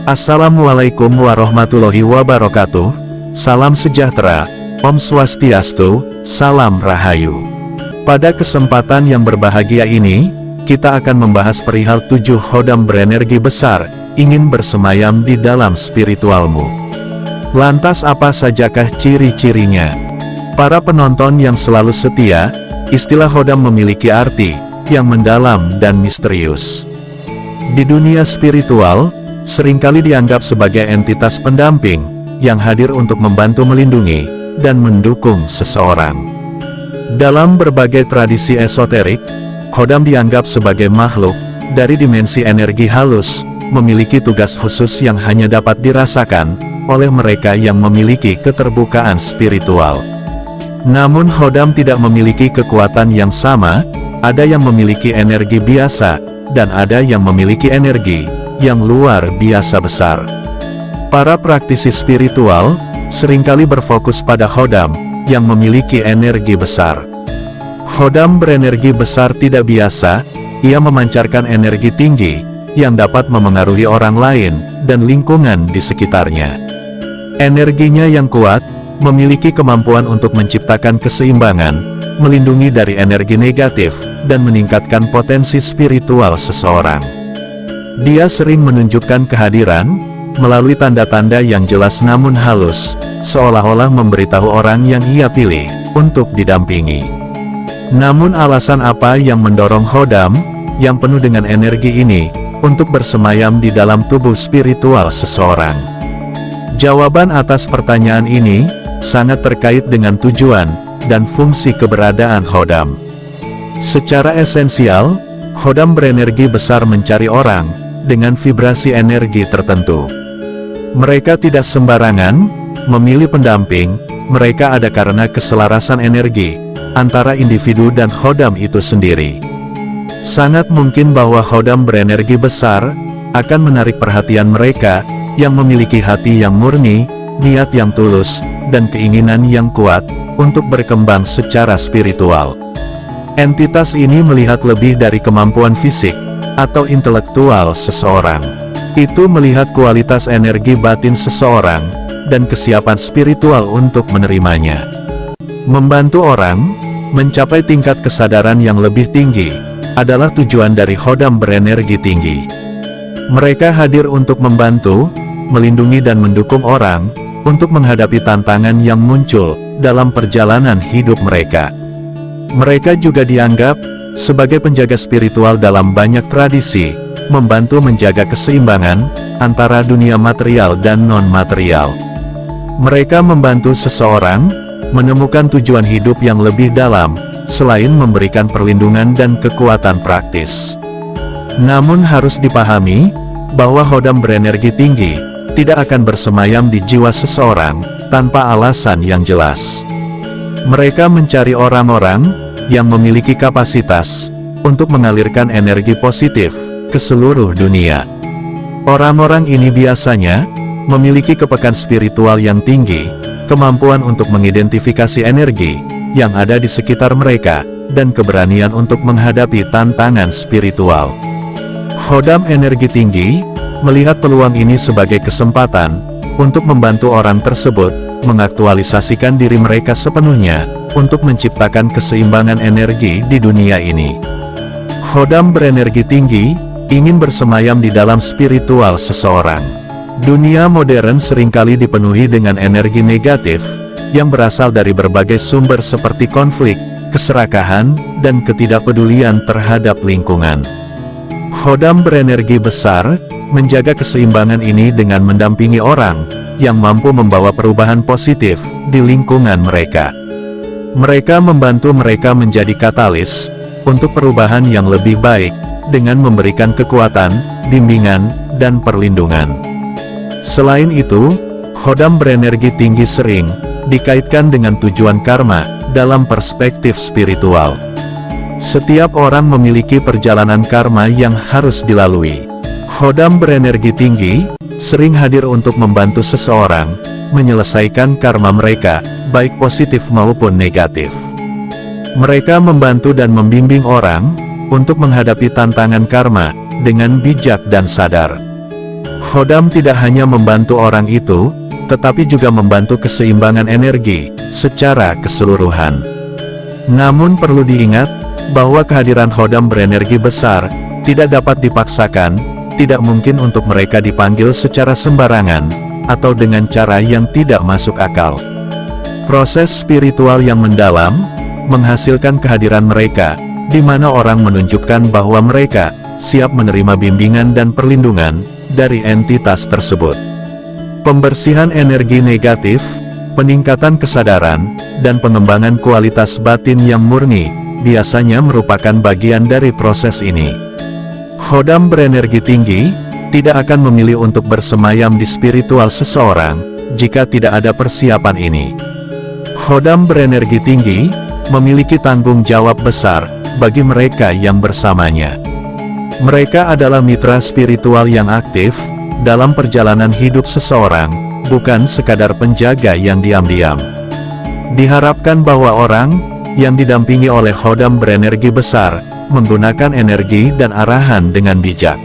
Assalamualaikum warahmatullahi wabarakatuh. Salam sejahtera, Om Swastiastu, Salam Rahayu. Pada kesempatan yang berbahagia ini, kita akan membahas perihal 7 khodam berenergi besar, ingin bersemayam di dalam spiritualmu. Lantas apa sajakah ciri-cirinya? Para penonton yang selalu setia, istilah khodam memiliki arti yang mendalam dan misterius. Di dunia spiritual, seringkali dianggap sebagai entitas pendamping, yang hadir untuk membantu melindungi, dan mendukung seseorang. Dalam berbagai tradisi esoterik, khodam dianggap sebagai makhluk, dari dimensi energi halus, memiliki tugas khusus yang hanya dapat dirasakan, oleh mereka yang memiliki keterbukaan spiritual. Namun khodam tidak memiliki kekuatan yang sama, ada yang memiliki energi biasa, dan ada yang memiliki energi yang luar biasa besar. Para praktisi spiritual seringkali berfokus pada khodam yang memiliki energi besar. Khodam berenergi besar tidak biasa, ia memancarkan energi tinggi yang dapat memengaruhi orang lain dan lingkungan di sekitarnya. Energinya yang kuat memiliki kemampuan untuk menciptakan keseimbangan, melindungi dari energi negatif, dan meningkatkan potensi spiritual seseorang. Dia sering menunjukkan kehadiran melalui tanda-tanda yang jelas namun halus, seolah-olah memberitahu orang yang ia pilih untuk didampingi. Namun alasan apa yang mendorong khodam yang penuh dengan energi ini untuk bersemayam di dalam tubuh spiritual seseorang? Jawaban atas pertanyaan ini sangat terkait dengan tujuan dan fungsi keberadaan khodam. Secara esensial, khodam berenergi besar mencari orang dengan vibrasi energi tertentu. Mereka tidak sembarangan memilih pendamping, mereka ada karena keselarasan energi antara individu dan khodam itu sendiri. Sangat mungkin bahwa khodam berenergi besar akan menarik perhatian mereka yang memiliki hati yang murni, niat yang tulus, dan keinginan yang kuat untuk berkembang secara spiritual. Entitas ini melihat lebih dari kemampuan fisik atau intelektual seseorang. Itu melihat kualitas energi batin seseorang dan kesiapan spiritual untuk menerimanya. Membantu orang mencapai tingkat kesadaran yang lebih tinggi adalah tujuan dari khodam berenergi tinggi. Mereka hadir untuk membantu, melindungi dan mendukung orang untuk menghadapi tantangan yang muncul dalam perjalanan hidup mereka. Mereka juga dianggap sebagai penjaga spiritual dalam banyak tradisi, membantu menjaga keseimbangan antara dunia material dan non-material. Mereka membantu seseorang menemukan tujuan hidup yang lebih dalam, selain memberikan perlindungan dan kekuatan praktis. Namun harus dipahami bahwa khodam berenergi tinggi tidak akan bersemayam di jiwa seseorang tanpa alasan yang jelas. Mereka mencari orang-orang yang memiliki kapasitas untuk mengalirkan energi positif ke seluruh dunia. Orang-orang ini biasanya memiliki kepekaan spiritual yang tinggi, kemampuan untuk mengidentifikasi energi yang ada di sekitar mereka, dan keberanian untuk menghadapi tantangan spiritual. Khodam energi tinggi melihat peluang ini sebagai kesempatan untuk membantu orang tersebut mengaktualisasikan diri mereka sepenuhnya untuk menciptakan keseimbangan energi di dunia ini. Khodam berenergi tinggi ingin bersemayam di dalam spiritual seseorang. Dunia modern seringkali dipenuhi dengan energi negatif yang berasal dari berbagai sumber seperti konflik, keserakahan, dan ketidakpedulian terhadap lingkungan. Khodam berenergi besar menjaga keseimbangan ini dengan mendampingi orang yang mampu membawa perubahan positif di lingkungan mereka. Mereka membantu mereka menjadi katalis untuk perubahan yang lebih baik dengan memberikan kekuatan, bimbingan, dan perlindungan. Selain itu, khodam berenergi tinggi sering dikaitkan dengan tujuan karma dalam perspektif spiritual. Setiap orang memiliki perjalanan karma yang harus dilalui. Khodam berenergi tinggi sering hadir untuk membantu seseorang menyelesaikan karma mereka, baik positif maupun negatif. Mereka membantu dan membimbing orang untuk menghadapi tantangan karma dengan bijak dan sadar. Khodam tidak hanya membantu orang itu, tetapi juga membantu keseimbangan energi secara keseluruhan. Namun perlu diingat, bahwa kehadiran khodam berenergi besar tidak dapat dipaksakan, tidak mungkin untuk mereka dipanggil secara sembarangan, atau dengan cara yang tidak masuk akal. Proses spiritual yang mendalam menghasilkan kehadiran mereka, di mana orang menunjukkan bahwa mereka siap menerima bimbingan dan perlindungan dari entitas tersebut. Pembersihan energi negatif, peningkatan kesadaran, dan pengembangan kualitas batin yang murni biasanya merupakan bagian dari proses ini. Khodam berenergi tinggi tidak akan memilih untuk bersemayam di spiritual seseorang jika tidak ada persiapan ini. Khodam berenergi tinggi memiliki tanggung jawab besar bagi mereka yang bersamanya. Mereka adalah mitra spiritual yang aktif dalam perjalanan hidup seseorang, bukan sekadar penjaga yang diam-diam. Diharapkan bahwa orang yang didampingi oleh khodam berenergi besar menggunakan energi dan arahan dengan bijak.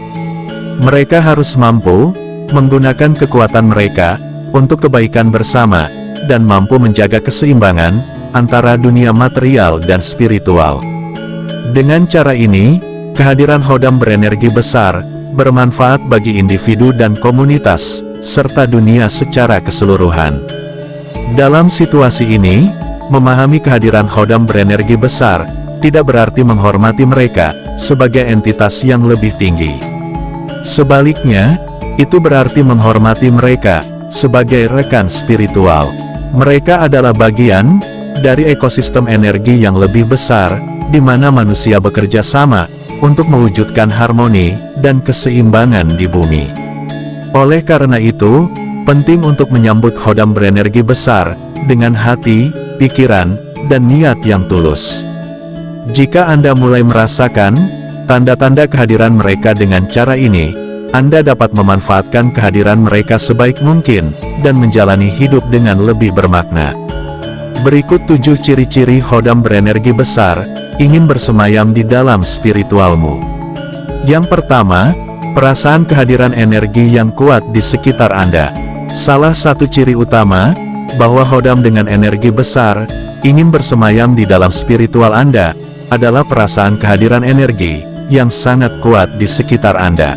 Mereka harus mampu menggunakan kekuatan mereka untuk kebaikan bersama dan mampu menjaga keseimbangan antara dunia material dan spiritual. Dengan cara ini, kehadiran khodam berenergi besar bermanfaat bagi individu dan komunitas, serta dunia secara keseluruhan. Dalam situasi ini, memahami kehadiran khodam berenergi besar tidak berarti menghormati mereka sebagai entitas yang lebih tinggi. Sebaliknya, itu berarti menghormati mereka sebagai rekan spiritual. Mereka adalah bagian dari ekosistem energi yang lebih besar, di mana manusia bekerja sama untuk mewujudkan harmoni dan keseimbangan di bumi. Oleh karena itu, penting untuk menyambut khodam berenergi besar dengan hati, pikiran, dan niat yang tulus. Jika Anda mulai merasakan tanda-tanda kehadiran mereka dengan cara ini, Anda dapat memanfaatkan kehadiran mereka sebaik mungkin dan menjalani hidup dengan lebih bermakna. Berikut 7 ciri-ciri khodam berenergi besar ingin bersemayam di dalam spiritualmu. Yang pertama, perasaan kehadiran energi yang kuat di sekitar Anda. Salah satu ciri utama bahwa khodam dengan energi besar ingin bersemayam di dalam spiritual Anda adalah perasaan kehadiran energi yang sangat kuat di sekitar Anda.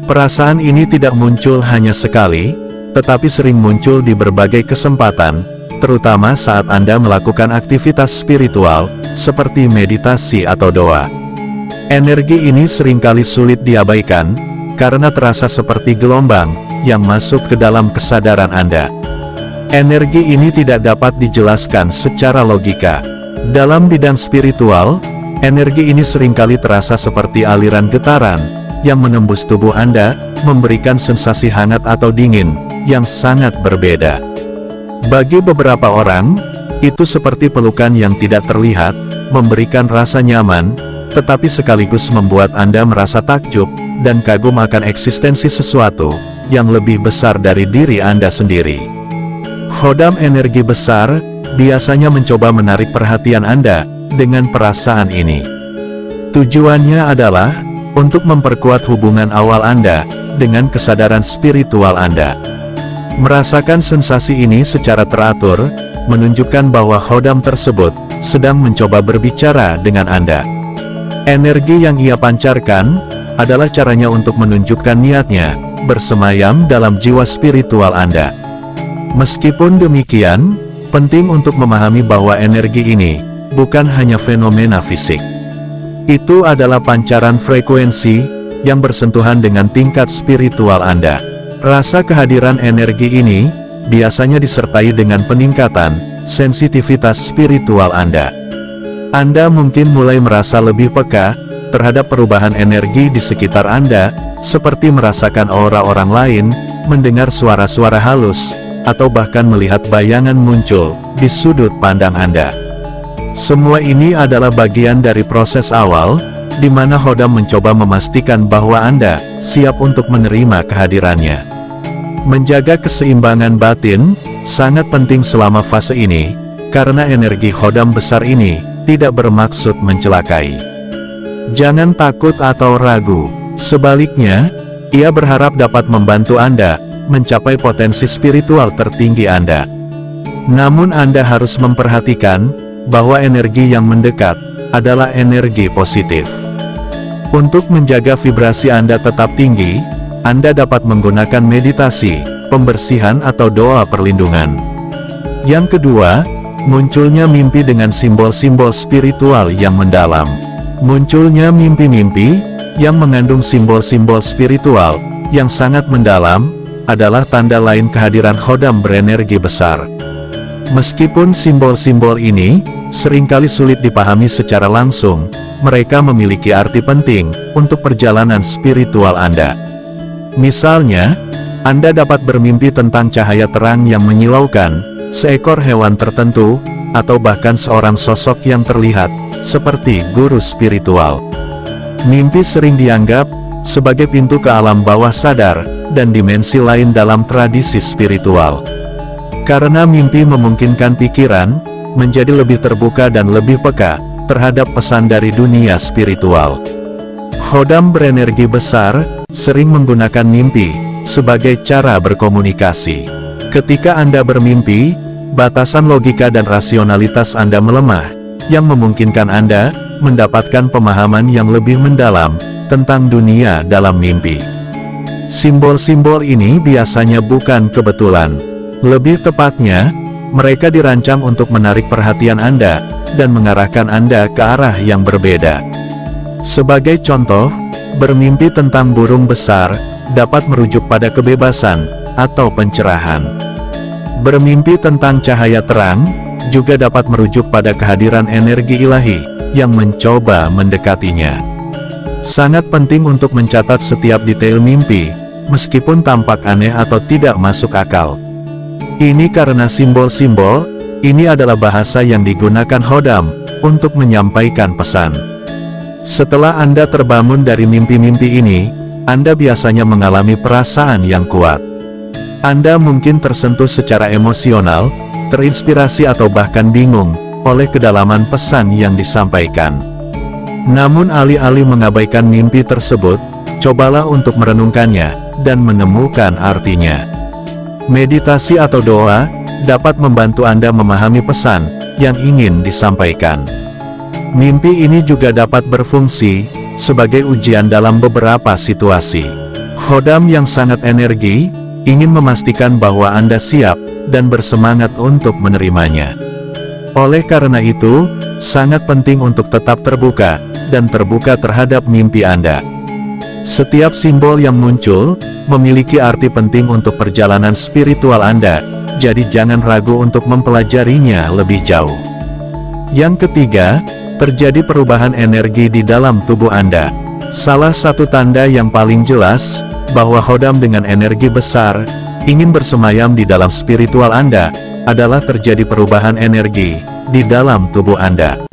Perasaan ini tidak muncul hanya sekali, tetapi sering muncul di berbagai kesempatan, terutama saat Anda melakukan aktivitas spiritual, seperti meditasi atau doa. Energi ini seringkali sulit diabaikan, karena terasa seperti gelombang yang masuk ke dalam kesadaran Anda. Energi ini tidak dapat dijelaskan secara logika. Dalam bidang spiritual, energi ini seringkali terasa seperti aliran getaran yang menembus tubuh Anda, memberikan sensasi hangat atau dingin yang sangat berbeda. Bagi beberapa orang, itu seperti pelukan yang tidak terlihat, memberikan rasa nyaman, tetapi sekaligus membuat Anda merasa takjub dan kagum akan eksistensi sesuatu yang lebih besar dari diri Anda sendiri. Khodam energi besar biasanya mencoba menarik perhatian Anda dengan perasaan ini. Tujuannya adalah untuk memperkuat hubungan awal Anda dengan kesadaran spiritual Anda. Merasakan sensasi ini secara teratur menunjukkan bahwa khodam tersebut sedang mencoba berbicara dengan Anda. Energi yang ia pancarkan adalah caranya untuk menunjukkan niatnya bersemayam dalam jiwa spiritual Anda. Meskipun demikian, penting untuk memahami bahwa energi ini bukan hanya fenomena fisik. Itu adalah pancaran frekuensi yang bersentuhan dengan tingkat spiritual Anda. Rasa kehadiran energi ini biasanya disertai dengan peningkatan sensitivitas spiritual Anda. Anda mungkin mulai merasa lebih peka terhadap perubahan energi di sekitar Anda, seperti merasakan aura orang lain, mendengar suara-suara halus, atau bahkan melihat bayangan muncul di sudut pandang Anda. Semua ini adalah bagian dari proses awal, di mana khodam mencoba memastikan bahwa Anda siap untuk menerima kehadirannya. Menjaga keseimbangan batin sangat penting selama fase ini, karena energi khodam besar ini tidak bermaksud mencelakai. Jangan takut atau ragu. Sebaliknya, Ia berharap dapat membantu Anda mencapai potensi spiritual tertinggi Anda. Namun Anda harus memperhatikan bahwa energi yang mendekat adalah energi positif. Untuk menjaga vibrasi Anda tetap tinggi, Anda dapat menggunakan meditasi, pembersihan atau doa perlindungan. Yang kedua, munculnya mimpi dengan simbol-simbol spiritual yang mendalam. Munculnya mimpi-mimpi yang mengandung simbol-simbol spiritual yang sangat mendalam adalah tanda lain kehadiran khodam berenergi besar. Meskipun simbol-simbol ini seringkali sulit dipahami secara langsung, mereka memiliki arti penting untuk perjalanan spiritual Anda. Misalnya, Anda dapat bermimpi tentang cahaya terang yang menyilaukan, seekor hewan tertentu, atau bahkan seorang sosok yang terlihat seperti guru spiritual. Mimpi sering dianggap sebagai pintu ke alam bawah sadar dan dimensi lain dalam tradisi spiritual. Karena mimpi memungkinkan pikiran menjadi lebih terbuka dan lebih peka terhadap pesan dari dunia spiritual. Khodam berenergi besar sering menggunakan mimpi sebagai cara berkomunikasi. Ketika Anda bermimpi, batasan logika dan rasionalitas Anda melemah, yang memungkinkan Anda mendapatkan pemahaman yang lebih mendalam tentang dunia dalam mimpi. Simbol-simbol ini biasanya bukan kebetulan. Lebih tepatnya, mereka dirancang untuk menarik perhatian Anda dan mengarahkan Anda ke arah yang berbeda. Sebagai contoh, bermimpi tentang burung besar dapat merujuk pada kebebasan atau pencerahan. Bermimpi tentang cahaya terang juga dapat merujuk pada kehadiran energi ilahi yang mencoba mendekatinya. Sangat penting untuk mencatat setiap detail mimpi, meskipun tampak aneh atau tidak masuk akal. Ini karena simbol-simbol ini adalah bahasa yang digunakan khodam untuk menyampaikan pesan. Setelah Anda terbangun dari mimpi-mimpi ini, Anda biasanya mengalami perasaan yang kuat. Anda mungkin tersentuh secara emosional, terinspirasi atau bahkan bingung oleh kedalaman pesan yang disampaikan. Namun alih-alih mengabaikan mimpi tersebut, cobalah untuk merenungkannya dan menemukan artinya. Meditasi atau doa dapat membantu Anda memahami pesan yang ingin disampaikan. Mimpi ini juga dapat berfungsi sebagai ujian dalam beberapa situasi. Khodam yang sangat energi ingin memastikan bahwa Anda siap dan bersemangat untuk menerimanya. Oleh karena itu, sangat penting untuk tetap terbuka dan terbuka terhadap mimpi Anda. Setiap simbol yang muncul memiliki arti penting untuk perjalanan spiritual Anda, jadi jangan ragu untuk mempelajarinya lebih jauh. Yang ketiga, terjadi perubahan energi di dalam tubuh Anda. Salah satu tanda yang paling jelas bahwa khodam dengan energi besar ingin bersemayam di dalam spiritual Anda adalah terjadi perubahan energi di dalam tubuh Anda.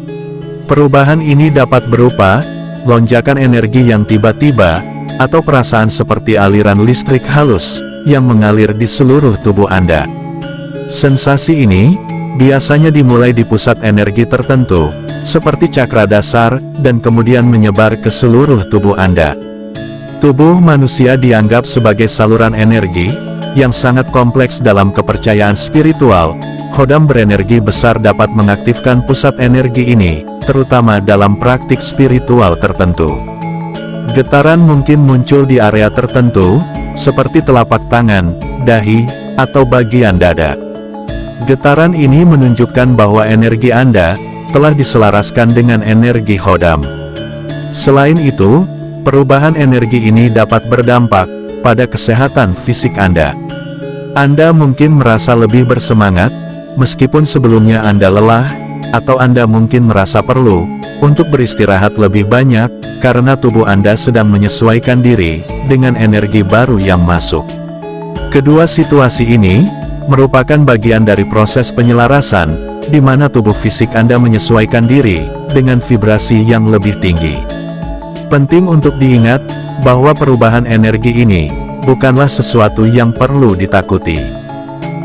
Perubahan ini dapat berupa lonjakan energi yang tiba-tiba atau perasaan seperti aliran listrik halus yang mengalir di seluruh tubuh Anda. Sensasi ini biasanya dimulai di pusat energi tertentu, seperti cakra dasar, dan kemudian menyebar ke seluruh tubuh Anda. Tubuh manusia dianggap sebagai saluran energi yang sangat kompleks dalam kepercayaan spiritual. Khodam berenergi besar dapat mengaktifkan pusat energi ini, terutama dalam praktik spiritual tertentu. Getaran mungkin muncul di area tertentu, seperti telapak tangan, dahi, atau bagian dada. Getaran ini menunjukkan bahwa energi Anda telah diselaraskan dengan energi khodam. Selain itu, perubahan energi ini dapat berdampak pada kesehatan fisik Anda. Anda mungkin merasa lebih bersemangat, meskipun sebelumnya Anda lelah, atau Anda mungkin merasa perlu untuk beristirahat lebih banyak, karena tubuh Anda sedang menyesuaikan diri dengan energi baru yang masuk. Kedua situasi ini merupakan bagian dari proses penyelarasan, di mana tubuh fisik Anda menyesuaikan diri dengan vibrasi yang lebih tinggi. Penting untuk diingat bahwa perubahan energi ini bukanlah sesuatu yang perlu ditakuti.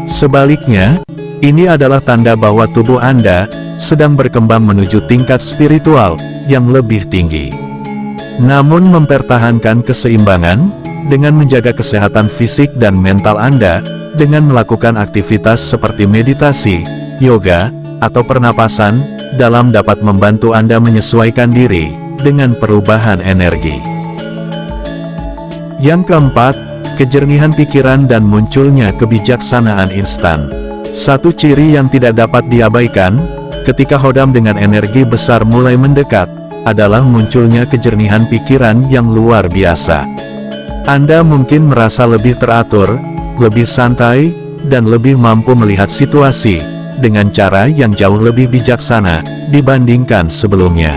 Sebaliknya, ini adalah tanda bahwa tubuh Anda sedang berkembang menuju tingkat spiritual yang lebih tinggi. Namun mempertahankan keseimbangan dengan menjaga kesehatan fisik dan mental Anda, dengan melakukan aktivitas seperti meditasi, yoga, atau pernapasan, dalam dapat membantu Anda menyesuaikan diri dengan perubahan energi. Yang keempat, kejernihan pikiran dan munculnya kebijaksanaan instan. Satu ciri yang tidak dapat diabaikan, ketika khodam dengan energi besar mulai mendekat, adalah munculnya kejernihan pikiran yang luar biasa. Anda mungkin merasa lebih teratur, lebih santai, dan lebih mampu melihat situasi dengan cara yang jauh lebih bijaksana dibandingkan sebelumnya.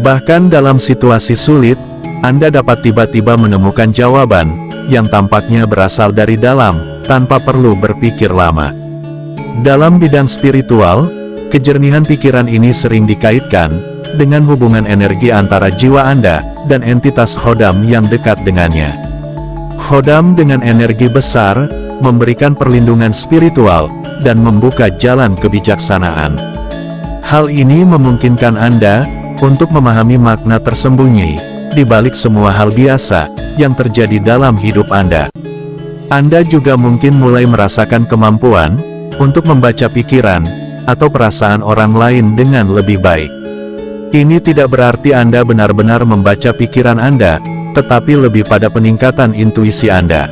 Bahkan dalam situasi sulit, Anda dapat tiba-tiba menemukan jawaban yang tampaknya berasal dari dalam, tanpa perlu berpikir lama. Dalam bidang spiritual, kejernihan pikiran ini sering dikaitkan dengan hubungan energi antara jiwa Anda dan entitas khodam yang dekat dengannya. Khodam dengan energi besar memberikan perlindungan spiritual dan membuka jalan kebijaksanaan. Hal ini memungkinkan Anda untuk memahami makna tersembunyi di balik semua hal biasa yang terjadi dalam hidup Anda. Anda juga mungkin mulai merasakan kemampuan untuk membaca pikiran atau perasaan orang lain dengan lebih baik. Ini tidak berarti Anda benar-benar membaca pikiran Anda, tetapi lebih pada peningkatan intuisi Anda.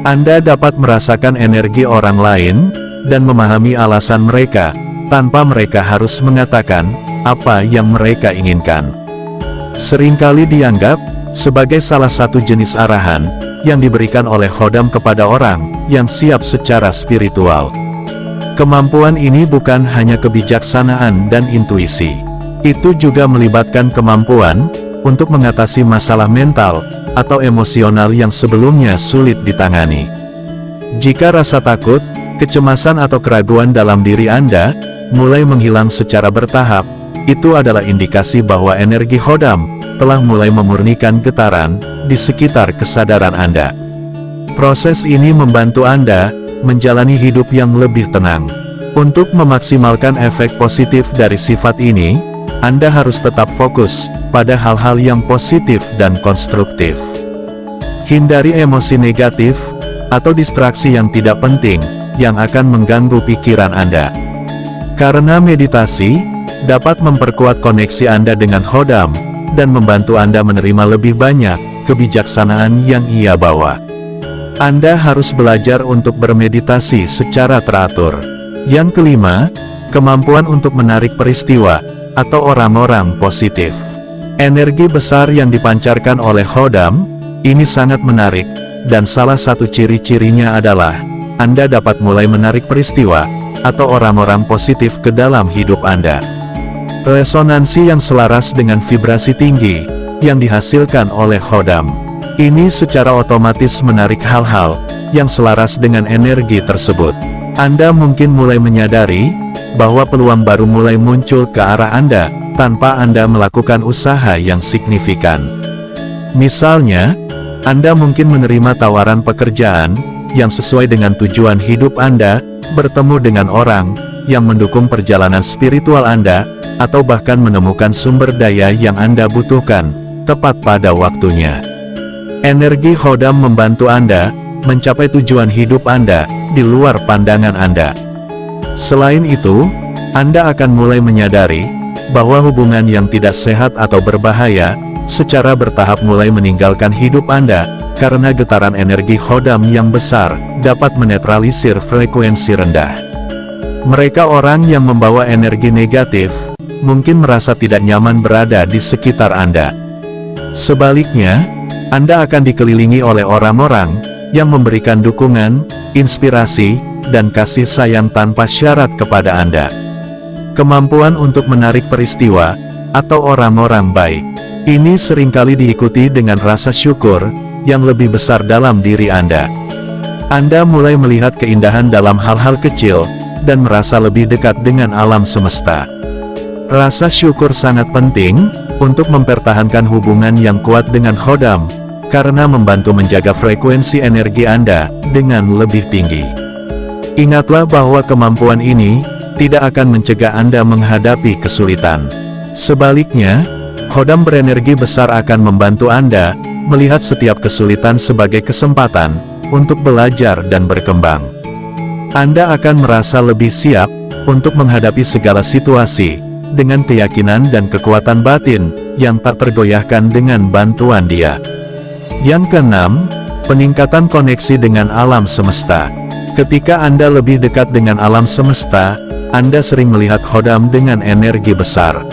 Anda dapat merasakan energi orang lain, dan memahami alasan mereka, tanpa mereka harus mengatakan apa yang mereka inginkan. Seringkali dianggap sebagai salah satu jenis arahan yang diberikan oleh khodam kepada orang yang siap secara spiritual. Kemampuan ini bukan hanya kebijaksanaan dan intuisi. Itu juga melibatkan kemampuan untuk mengatasi masalah mental atau emosional yang sebelumnya sulit ditangani. Jika rasa takut, kecemasan atau keraguan dalam diri Anda mulai menghilang secara bertahap, itu adalah indikasi bahwa energi khodam telah mulai memurnikan getaran di sekitar kesadaran Anda. Proses ini membantu Anda menjalani hidup yang lebih tenang. Untuk memaksimalkan efek positif dari sifat ini, Anda harus tetap fokus pada hal-hal yang positif dan konstruktif. Hindari emosi negatif atau distraksi yang tidak penting yang akan mengganggu pikiran Anda. Karena meditasi dapat memperkuat koneksi Anda dengan khodam dan membantu Anda menerima lebih banyak kebijaksanaan yang ia bawa. Anda harus belajar untuk bermeditasi secara teratur. Yang kelima, kemampuan untuk menarik peristiwa atau orang-orang positif. Energi besar yang dipancarkan oleh khodam ini sangat menarik, dan salah satu ciri-cirinya adalah Anda dapat mulai menarik peristiwa atau orang-orang positif ke dalam hidup Anda. Resonansi yang selaras dengan vibrasi tinggi yang dihasilkan oleh khodam ini secara otomatis menarik hal-hal yang selaras dengan energi tersebut. Anda mungkin mulai menyadari bahwa peluang baru mulai muncul ke arah Anda tanpa Anda melakukan usaha yang signifikan. Misalnya, Anda mungkin menerima tawaran pekerjaan yang sesuai dengan tujuan hidup Anda, bertemu dengan orang yang mendukung perjalanan spiritual Anda, atau bahkan menemukan sumber daya yang Anda butuhkan tepat pada waktunya. Energi khodam membantu Anda mencapai tujuan hidup Anda di luar pandangan Anda. Selain itu, Anda akan mulai menyadari bahwa hubungan yang tidak sehat atau berbahaya secara bertahap mulai meninggalkan hidup Anda, karena getaran energi khodam yang besar dapat menetralisir frekuensi rendah. Mereka orang yang membawa energi negatif mungkin merasa tidak nyaman berada di sekitar Anda. Sebaliknya, Anda akan dikelilingi oleh orang-orang yang memberikan dukungan, inspirasi, dan kasih sayang tanpa syarat kepada Anda. Kemampuan untuk menarik peristiwa atau orang-orang baik ini seringkali diikuti dengan rasa syukur yang lebih besar dalam diri Anda. Anda mulai melihat keindahan dalam hal-hal kecil dan merasa lebih dekat dengan alam semesta. Rasa syukur sangat penting untuk mempertahankan hubungan yang kuat dengan khodam, karena membantu menjaga frekuensi energi Anda dengan lebih tinggi. Ingatlah bahwa kemampuan ini tidak akan mencegah Anda menghadapi kesulitan. Sebaliknya, khodam berenergi besar akan membantu Anda melihat setiap kesulitan sebagai kesempatan untuk belajar dan berkembang. Anda akan merasa lebih siap untuk menghadapi segala situasi dengan keyakinan dan kekuatan batin yang tak tergoyahkan dengan bantuan Dia. Yang keenam, peningkatan koneksi dengan alam semesta. Ketika Anda lebih dekat dengan alam semesta, Anda sering melihat khodam dengan energi besar.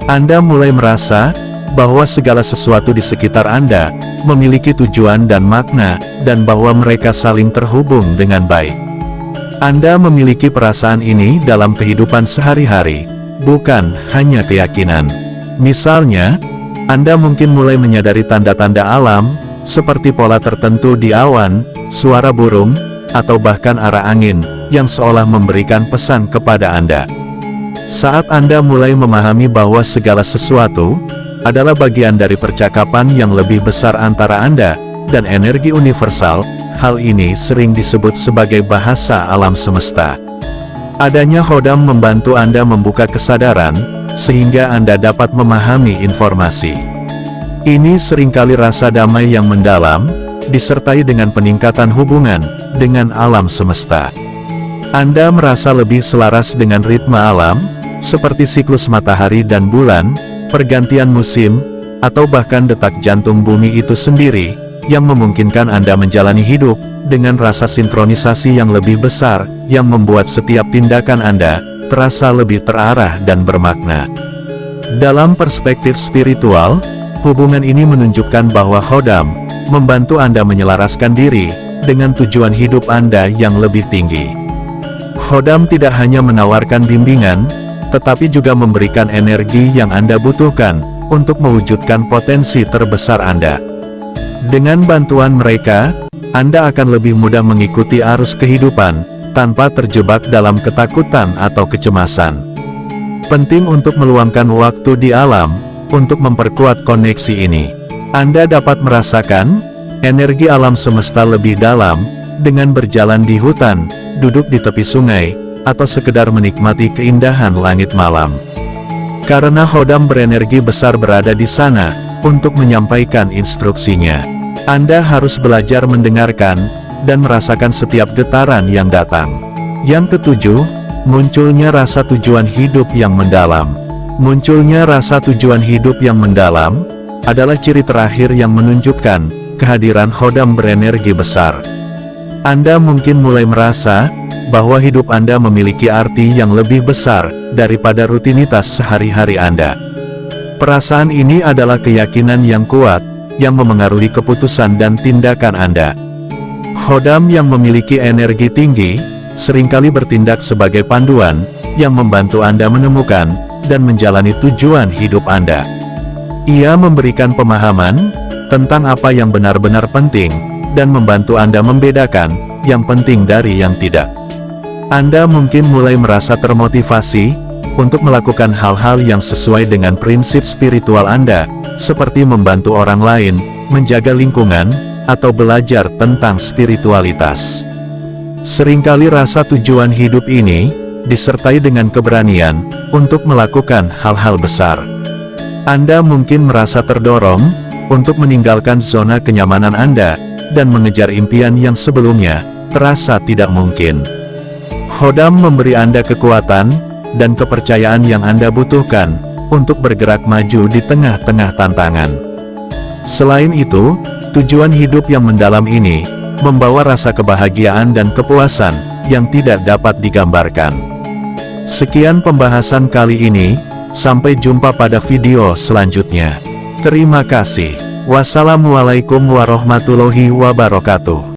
Anda mulai merasa bahwa segala sesuatu di sekitar Anda memiliki tujuan dan makna, dan bahwa mereka saling terhubung dengan baik. Anda memiliki perasaan ini dalam kehidupan sehari-hari, bukan hanya keyakinan. Misalnya, Anda mungkin mulai menyadari tanda-tanda alam, seperti pola tertentu di awan, suara burung, atau bahkan arah angin, yang seolah memberikan pesan kepada Anda. Saat Anda mulai memahami bahwa segala sesuatu adalah bagian dari percakapan yang lebih besar antara Anda dan energi universal, hal ini sering disebut sebagai bahasa alam semesta. Adanya khodam membantu Anda membuka kesadaran, sehingga Anda dapat memahami informasi. Ini seringkali rasa damai yang mendalam, disertai dengan peningkatan hubungan dengan alam semesta. Anda merasa lebih selaras dengan ritme alam, seperti siklus matahari dan bulan, pergantian musim, atau bahkan detak jantung bumi itu sendiri, yang memungkinkan Anda menjalani hidup dengan rasa sinkronisasi yang lebih besar, yang membuat setiap tindakan Anda terasa lebih terarah dan bermakna. Dalam perspektif spiritual, hubungan ini menunjukkan bahwa khodam membantu Anda menyelaraskan diri dengan tujuan hidup Anda yang lebih tinggi. Khodam tidak hanya menawarkan bimbingan, tetapi juga memberikan energi yang Anda butuhkan untuk mewujudkan potensi terbesar Anda. Dengan bantuan mereka, Anda akan lebih mudah mengikuti arus kehidupan, tanpa terjebak dalam ketakutan atau kecemasan. Penting untuk meluangkan waktu di alam, untuk memperkuat koneksi ini. Anda dapat merasakan energi alam semesta lebih dalam, dengan berjalan di hutan, duduk di tepi sungai, atau sekedar menikmati keindahan langit malam. Karena khodam berenergi besar berada di sana, untuk menyampaikan instruksinya. Anda harus belajar mendengarkan, dan merasakan setiap getaran yang datang. Yang ketujuh, munculnya rasa tujuan hidup yang mendalam. Munculnya rasa tujuan hidup yang mendalam, adalah ciri terakhir yang menunjukkan kehadiran khodam berenergi besar. Anda mungkin mulai merasa bahwa hidup Anda memiliki arti yang lebih besar daripada rutinitas sehari-hari Anda. Perasaan ini adalah keyakinan yang kuat, yang memengaruhi keputusan dan tindakan Anda. Khodam yang memiliki energi tinggi, seringkali bertindak sebagai panduan, yang membantu Anda menemukan, dan menjalani tujuan hidup Anda. Ia memberikan pemahaman, tentang apa yang benar-benar penting, dan membantu Anda membedakan, yang penting dari yang tidak. Anda mungkin mulai merasa termotivasi, untuk melakukan hal-hal yang sesuai dengan prinsip spiritual Anda, seperti membantu orang lain, menjaga lingkungan, atau belajar tentang spiritualitas. Seringkali rasa tujuan hidup ini, disertai dengan keberanian, untuk melakukan hal-hal besar. Anda mungkin merasa terdorong, untuk meninggalkan zona kenyamanan Anda, dan mengejar impian yang sebelumnya, terasa tidak mungkin. Khodam memberi Anda kekuatan, dan kepercayaan yang Anda butuhkan, untuk bergerak maju di tengah-tengah tantangan. Selain itu, tujuan hidup yang mendalam ini, membawa rasa kebahagiaan dan kepuasan, yang tidak dapat digambarkan. Sekian pembahasan kali ini, sampai jumpa pada video selanjutnya. Terima kasih. Wassalamualaikum warahmatullahi wabarakatuh.